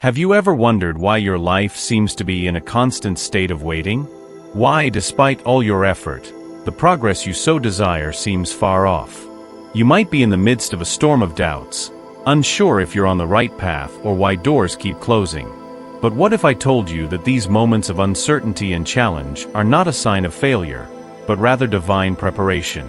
Have you ever wondered why your life seems to be in a constant state of waiting? Why, despite all your effort, the progress you so desire seems far off? You might be in the midst of a storm of doubts, unsure if you're on the right path or why doors keep closing. But what if I told you that these moments of uncertainty and challenge are not a sign of failure, but rather divine preparation?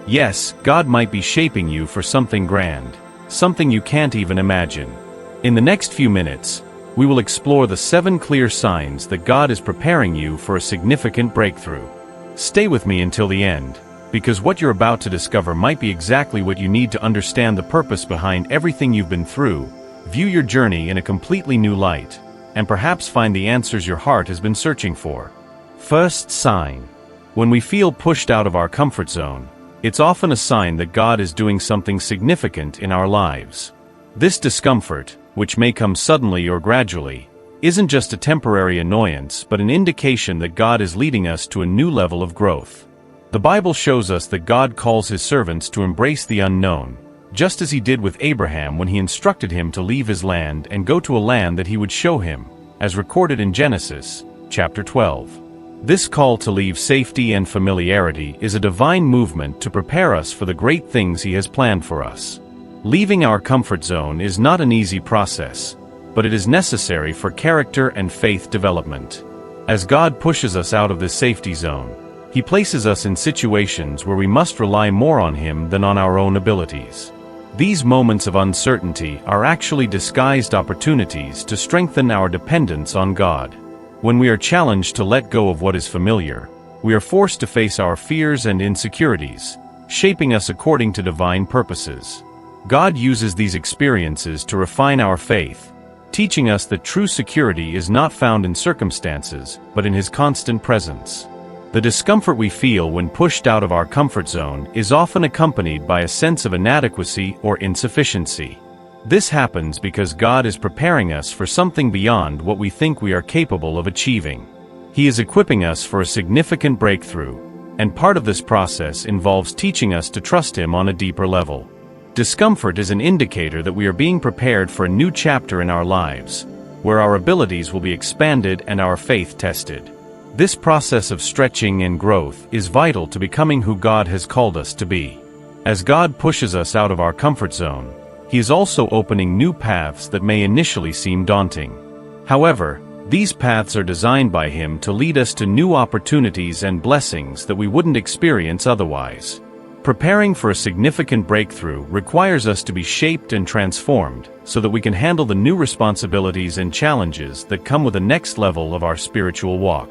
Yes, God might be shaping you for something grand, something you can't even imagine. In the next few minutes, we will explore the 7 clear signs that God is preparing you for a significant breakthrough. Stay with me until the end, because what you're about to discover might be exactly what you need to understand the purpose behind everything you've been through, view your journey in a completely new light, and perhaps find the answers your heart has been searching for. First sign. When we feel pushed out of our comfort zone, it's often a sign that God is doing something significant in our lives. This discomfort, which may come suddenly or gradually, isn't just a temporary annoyance but an indication that God is leading us to a new level of growth. The Bible shows us that God calls His servants to embrace the unknown, just as He did with Abraham when He instructed him to leave his land and go to a land that He would show him, as recorded in Genesis, chapter 12. This call to leave safety and familiarity is a divine movement to prepare us for the great things He has planned for us. Leaving our comfort zone is not an easy process, but it is necessary for character and faith development. As God pushes us out of this safety zone, He places us in situations where we must rely more on Him than on our own abilities. These moments of uncertainty are actually disguised opportunities to strengthen our dependence on God. When we are challenged to let go of what is familiar, we are forced to face our fears and insecurities, shaping us according to divine purposes. God uses these experiences to refine our faith, teaching us that true security is not found in circumstances, but in His constant presence. The discomfort we feel when pushed out of our comfort zone is often accompanied by a sense of inadequacy or insufficiency. This happens because God is preparing us for something beyond what we think we are capable of achieving. He is equipping us for a significant breakthrough, and part of this process involves teaching us to trust Him on a deeper level. Discomfort is an indicator that we are being prepared for a new chapter in our lives, where our abilities will be expanded and our faith tested. This process of stretching and growth is vital to becoming who God has called us to be. As God pushes us out of our comfort zone, He is also opening new paths that may initially seem daunting. However, these paths are designed by Him to lead us to new opportunities and blessings that we wouldn't experience otherwise. Preparing for a significant breakthrough requires us to be shaped and transformed so that we can handle the new responsibilities and challenges that come with the next level of our spiritual walk.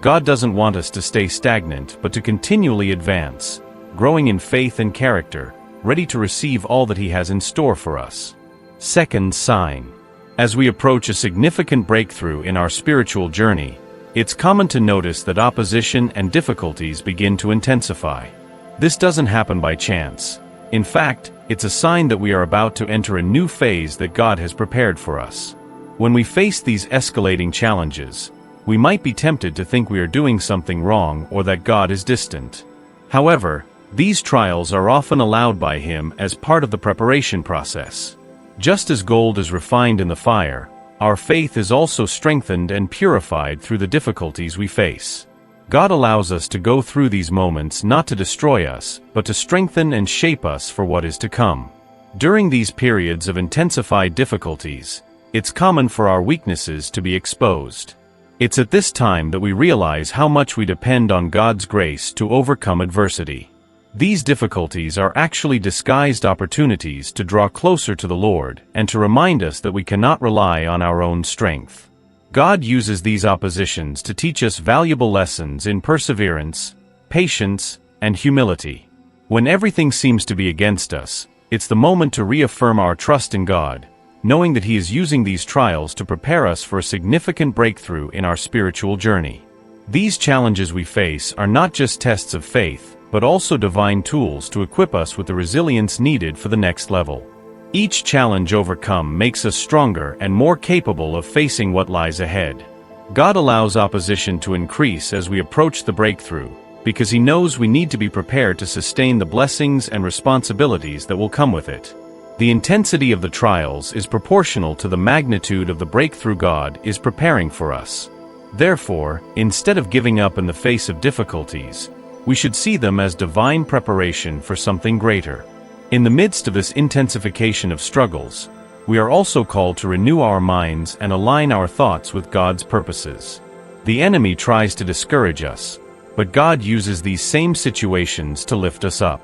God doesn't want us to stay stagnant but to continually advance, growing in faith and character, ready to receive all that He has in store for us. Second sign. As we approach a significant breakthrough in our spiritual journey, it's common to notice that opposition and difficulties begin to intensify. This doesn't happen by chance. In fact, it's a sign that we are about to enter a new phase that God has prepared for us. When we face these escalating challenges, we might be tempted to think we are doing something wrong or that God is distant. However, these trials are often allowed by Him as part of the preparation process. Just as gold is refined in the fire, our faith is also strengthened and purified through the difficulties we face. God allows us to go through these moments not to destroy us, but to strengthen and shape us for what is to come. During these periods of intensified difficulties, it's common for our weaknesses to be exposed. It's at this time that we realize how much we depend on God's grace to overcome adversity. These difficulties are actually disguised opportunities to draw closer to the Lord and to remind us that we cannot rely on our own strength. God uses these oppositions to teach us valuable lessons in perseverance, patience, and humility. When everything seems to be against us, it's the moment to reaffirm our trust in God, knowing that He is using these trials to prepare us for a significant breakthrough in our spiritual journey. These challenges we face are not just tests of faith, but also divine tools to equip us with the resilience needed for the next level. Each challenge overcome makes us stronger and more capable of facing what lies ahead. God allows opposition to increase as we approach the breakthrough, because He knows we need to be prepared to sustain the blessings and responsibilities that will come with it. The intensity of the trials is proportional to the magnitude of the breakthrough God is preparing for us. Therefore, instead of giving up in the face of difficulties, we should see them as divine preparation for something greater. In the midst of this intensification of struggles, we are also called to renew our minds and align our thoughts with God's purposes. The enemy tries to discourage us, but God uses these same situations to lift us up.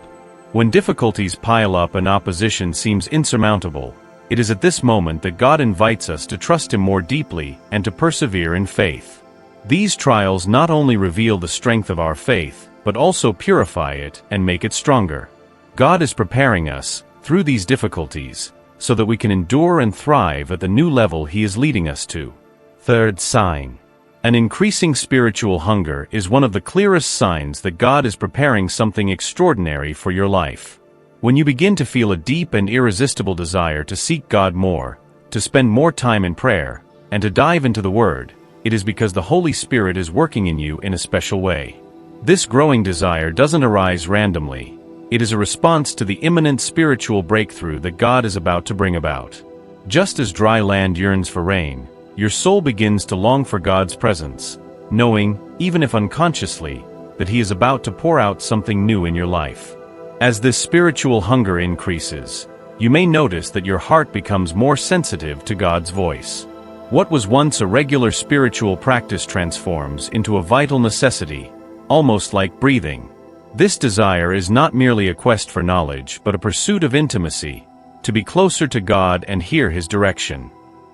When difficulties pile up and opposition seems insurmountable, it is at this moment that God invites us to trust Him more deeply and to persevere in faith. These trials not only reveal the strength of our faith, but also purify it and make it stronger. God is preparing us, through these difficulties, so that we can endure and thrive at the new level He is leading us to. Third sign. An increasing spiritual hunger is one of the clearest signs that God is preparing something extraordinary for your life. When you begin to feel a deep and irresistible desire to seek God more, to spend more time in prayer, and to dive into the Word, it is because the Holy Spirit is working in you in a special way. This growing desire doesn't arise randomly. It is a response to the imminent spiritual breakthrough that God is about to bring about. Just as dry land yearns for rain, your soul begins to long for God's presence, knowing, even if unconsciously, that He is about to pour out something new in your life. As this spiritual hunger increases, you may notice that your heart becomes more sensitive to God's voice. What was once a regular spiritual practice transforms into a vital necessity, almost like breathing. This desire is not merely a quest for knowledge, but a pursuit of intimacy, to be closer to God and hear His direction.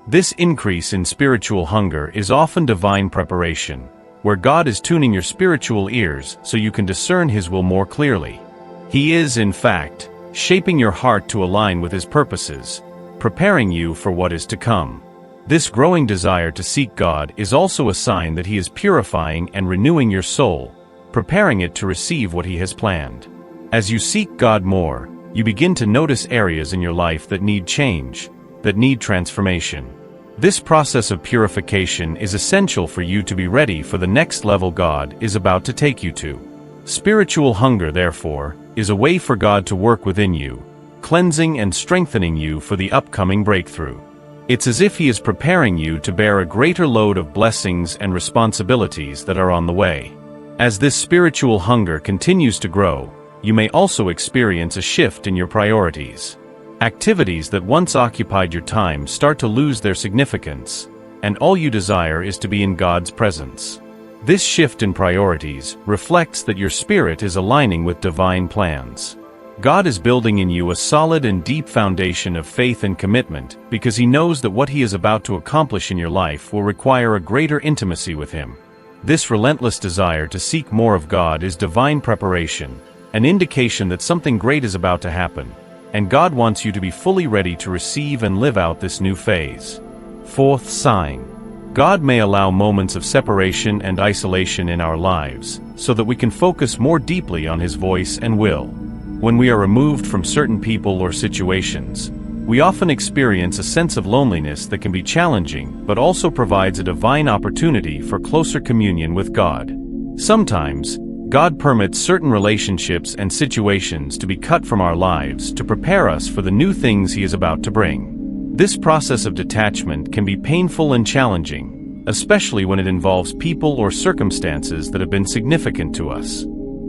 This increase in spiritual hunger is often divine preparation, where God is tuning your spiritual ears so you can discern His will more clearly. He is, in fact, shaping your heart to align with His purposes, preparing you for what is to come. This growing desire to seek God is also a sign that He is purifying and renewing your soul, preparing it to receive what He has planned. As you seek God more, you begin to notice areas in your life that need change, that need transformation. This process of purification is essential for you to be ready for the next level God is about to take you to. Spiritual hunger, therefore, is a way for God to work within you, cleansing and strengthening you for the upcoming breakthrough. It's as if He is preparing you to bear a greater load of blessings and responsibilities that are on the way. As this spiritual hunger continues to grow, you may also experience a shift in your priorities. Activities that once occupied your time start to lose their significance, and all you desire is to be in God's presence. This shift in priorities reflects that your spirit is aligning with divine plans. God is building in you a solid and deep foundation of faith and commitment because He knows that what He is about to accomplish in your life will require a greater intimacy with Him. This relentless desire to seek more of God is divine preparation, an indication that something great is about to happen, and God wants you to be fully ready to receive and live out this new phase. Fourth sign. God may allow moments of separation and isolation in our lives so that we can focus more deeply on His voice and will. When we are removed from certain people or situations, we often experience a sense of loneliness that can be challenging but also provides a divine opportunity for closer communion with God. Sometimes, God permits certain relationships and situations to be cut from our lives to prepare us for the new things He is about to bring. This process of detachment can be painful and challenging, especially when it involves people or circumstances that have been significant to us.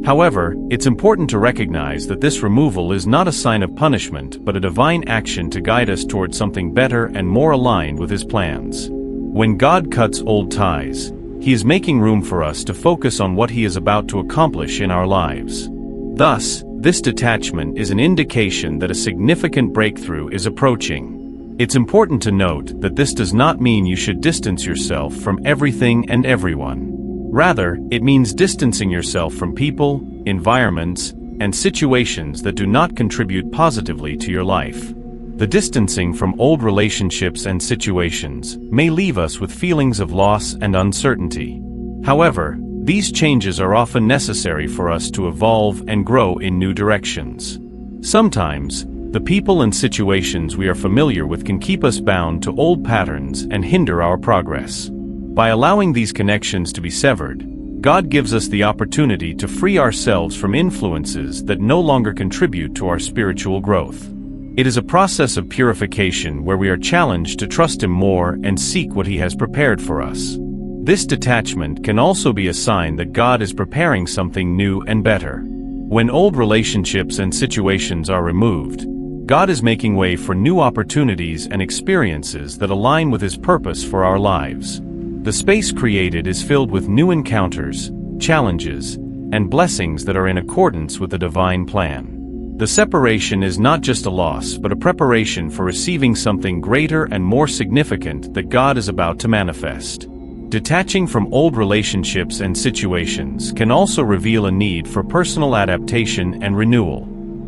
However, it's important to recognize that this removal is not a sign of punishment but a divine action to guide us towards something better and more aligned with His plans. When God cuts old ties, He is making room for us to focus on what He is about to accomplish in our lives. Thus, this detachment is an indication that a significant breakthrough is approaching. It's important to note that this does not mean you should distance yourself from everything and everyone. Rather, it means distancing yourself from people, environments, and situations that do not contribute positively to your life. The distancing from old relationships and situations may leave us with feelings of loss and uncertainty. However, these changes are often necessary for us to evolve and grow in new directions. Sometimes, the people and situations we are familiar with can keep us bound to old patterns and hinder our progress. By allowing these connections to be severed, God gives us the opportunity to free ourselves from influences that no longer contribute to our spiritual growth. It is a process of purification where we are challenged to trust Him more and seek what He has prepared for us. This detachment can also be a sign that God is preparing something new and better. When old relationships and situations are removed, God is making way for new opportunities and experiences that align with His purpose for our lives. The space created is filled with new encounters, challenges, and blessings that are in accordance with the divine plan. The separation is not just a loss but a preparation for receiving something greater and more significant that God is about to manifest. Detaching from old relationships and situations can also reveal a need for personal adaptation and renewal.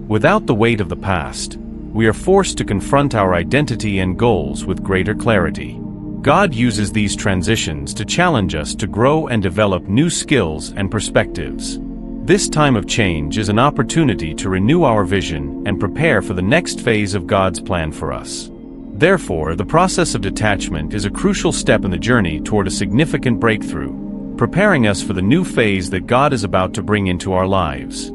Without the weight of the past, we are forced to confront our identity and goals with greater clarity. God uses these transitions to challenge us to grow and develop new skills and perspectives. This time of change is an opportunity to renew our vision and prepare for the next phase of God's plan for us. Therefore, the process of detachment is a crucial step in the journey toward a significant breakthrough, preparing us for the new phase that God is about to bring into our lives.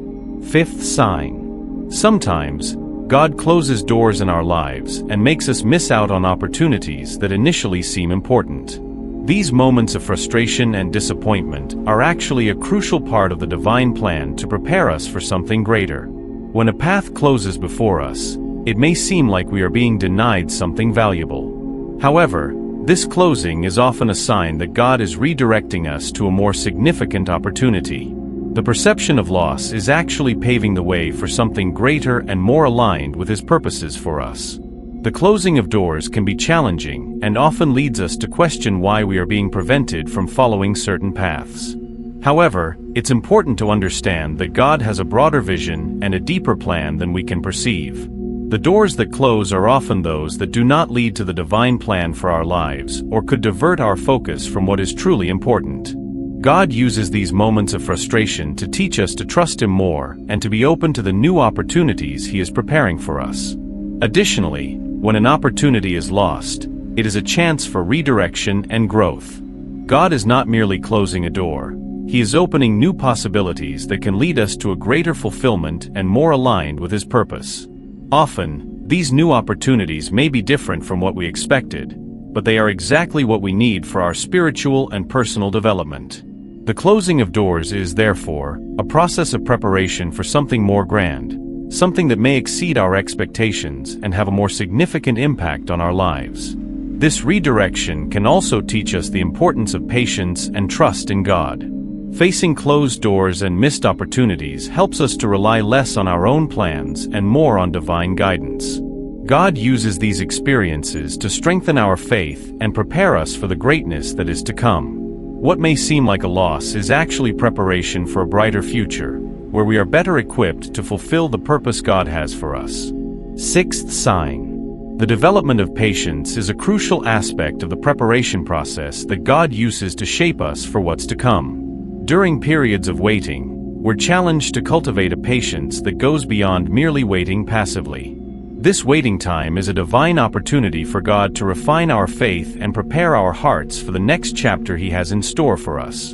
Fifth sign. Sometimes, God closes doors in our lives and makes us miss out on opportunities that initially seem important. These moments of frustration and disappointment are actually a crucial part of the divine plan to prepare us for something greater. When a path closes before us, it may seem like we are being denied something valuable. However, this closing is often a sign that God is redirecting us to a more significant opportunity. The perception of loss is actually paving the way for something greater and more aligned with His purposes for us. The closing of doors can be challenging and often leads us to question why we are being prevented from following certain paths. However, it's important to understand that God has a broader vision and a deeper plan than we can perceive. The doors that close are often those that do not lead to the divine plan for our lives or could divert our focus from what is truly important. God uses these moments of frustration to teach us to trust Him more and to be open to the new opportunities He is preparing for us. Additionally, when an opportunity is lost, it is a chance for redirection and growth. God is not merely closing a door, He is opening new possibilities that can lead us to a greater fulfillment and more aligned with His purpose. Often, these new opportunities may be different from what we expected, but they are exactly what we need for our spiritual and personal development. The closing of doors is, therefore, a process of preparation for something more grand, something that may exceed our expectations and have a more significant impact on our lives. This redirection can also teach us the importance of patience and trust in God. Facing closed doors and missed opportunities helps us to rely less on our own plans and more on divine guidance. God uses these experiences to strengthen our faith and prepare us for the greatness that is to come. What may seem like a loss is actually preparation for a brighter future, where we are better equipped to fulfill the purpose God has for us. Sixth sign. The development of patience is a crucial aspect of the preparation process that God uses to shape us for what's to come. During periods of waiting, we're challenged to cultivate a patience that goes beyond merely waiting passively. This waiting time is a divine opportunity for God to refine our faith and prepare our hearts for the next chapter He has in store for us.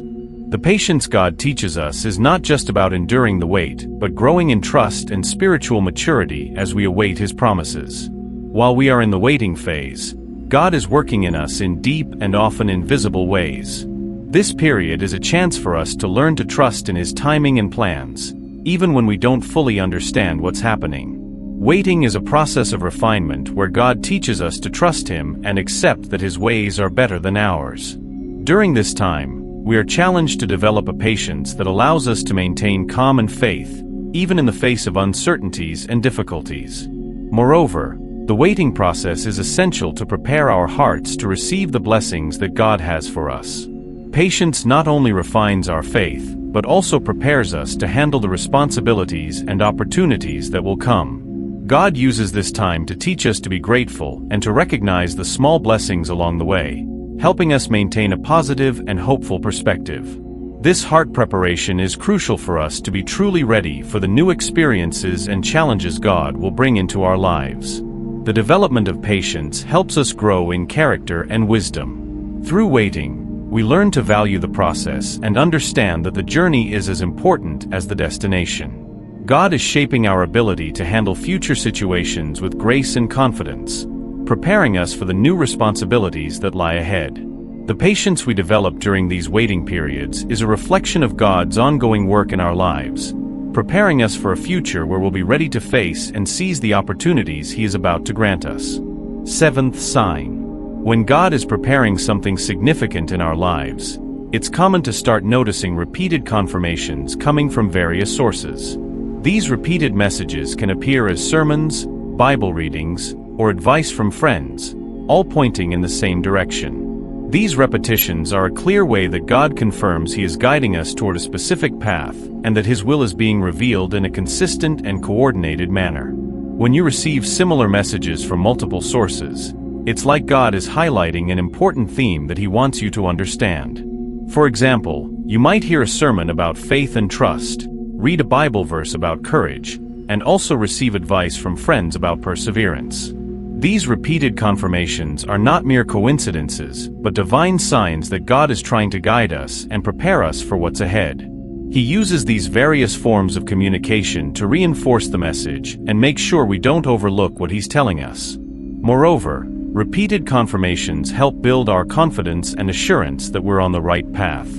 The patience God teaches us is not just about enduring the wait, but growing in trust and spiritual maturity as we await His promises. While we are in the waiting phase, God is working in us in deep and often invisible ways. This period is a chance for us to learn to trust in His timing and plans, even when we don't fully understand what's happening. Waiting is a process of refinement where God teaches us to trust Him and accept that His ways are better than ours. During this time, we are challenged to develop a patience that allows us to maintain calm and faith, even in the face of uncertainties and difficulties. Moreover, the waiting process is essential to prepare our hearts to receive the blessings that God has for us. Patience not only refines our faith, but also prepares us to handle the responsibilities and opportunities that will come. God uses this time to teach us to be grateful and to recognize the small blessings along the way, helping us maintain a positive and hopeful perspective. This heart preparation is crucial for us to be truly ready for the new experiences and challenges God will bring into our lives. The development of patience helps us grow in character and wisdom. Through waiting, we learn to value the process and understand that the journey is as important as the destination. God is shaping our ability to handle future situations with grace and confidence, preparing us for the new responsibilities that lie ahead. The patience we develop during these waiting periods is a reflection of God's ongoing work in our lives, preparing us for a future where we'll be ready to face and seize the opportunities He is about to grant us. Seventh sign. When God is preparing something significant in our lives, it's common to start noticing repeated confirmations coming from various sources. These repeated messages can appear as sermons, Bible readings, or advice from friends, all pointing in the same direction. These repetitions are a clear way that God confirms He is guiding us toward a specific path and that His will is being revealed in a consistent and coordinated manner. When you receive similar messages from multiple sources, it's like God is highlighting an important theme that He wants you to understand. For example, you might hear a sermon about faith and trust, read a Bible verse about courage, and also receive advice from friends about perseverance. These repeated confirmations are not mere coincidences, but divine signs that God is trying to guide us and prepare us for what's ahead. He uses these various forms of communication to reinforce the message and make sure we don't overlook what He's telling us. Moreover, repeated confirmations help build our confidence and assurance that we're on the right path.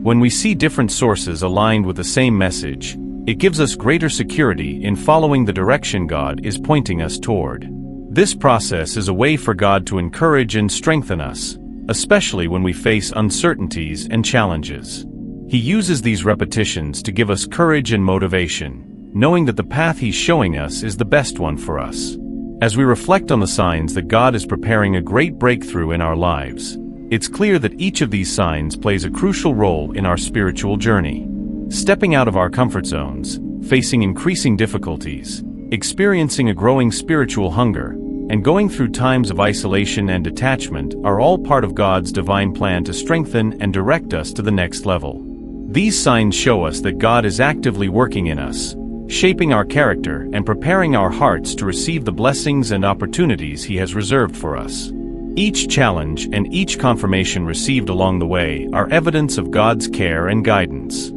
When we see different sources aligned with the same message, it gives us greater security in following the direction God is pointing us toward. This process is a way for God to encourage and strengthen us, especially when we face uncertainties and challenges. He uses these repetitions to give us courage and motivation, knowing that the path He's showing us is the best one for us. As we reflect on the signs that God is preparing a great breakthrough in our lives, it's clear that each of these signs plays a crucial role in our spiritual journey. Stepping out of our comfort zones, facing increasing difficulties, experiencing a growing spiritual hunger, and going through times of isolation and detachment are all part of God's divine plan to strengthen and direct us to the next level. These signs show us that God is actively working in us, shaping our character and preparing our hearts to receive the blessings and opportunities He has reserved for us. Each challenge and each confirmation received along the way are evidence of God's care and guidance.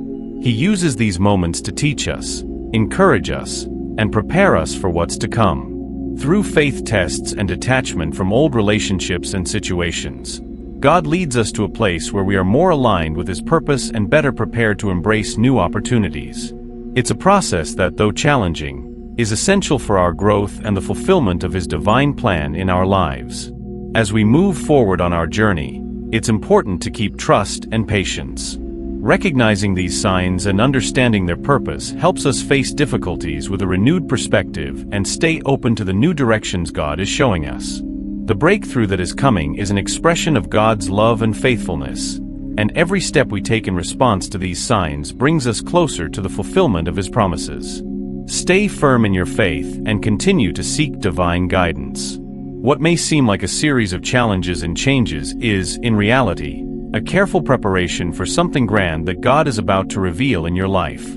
He uses these moments to teach us, encourage us, and prepare us for what's to come. Through faith tests and detachment from old relationships and situations, God leads us to a place where we are more aligned with His purpose and better prepared to embrace new opportunities. It's a process that, though challenging, is essential for our growth and the fulfillment of His divine plan in our lives. As we move forward on our journey, it's important to keep trust and patience. Recognizing these signs and understanding their purpose helps us face difficulties with a renewed perspective and stay open to the new directions God is showing us. The breakthrough that is coming is an expression of God's love and faithfulness, and every step we take in response to these signs brings us closer to the fulfillment of His promises. Stay firm in your faith and continue to seek divine guidance. What may seem like a series of challenges and changes is, in reality, a careful preparation for something grand that God is about to reveal in your life.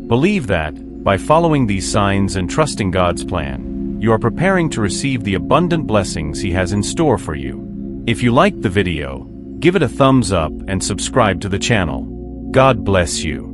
Believe that, by following these signs and trusting God's plan, you are preparing to receive the abundant blessings He has in store for you. If you liked the video, give it a thumbs up and subscribe to the channel. God bless you.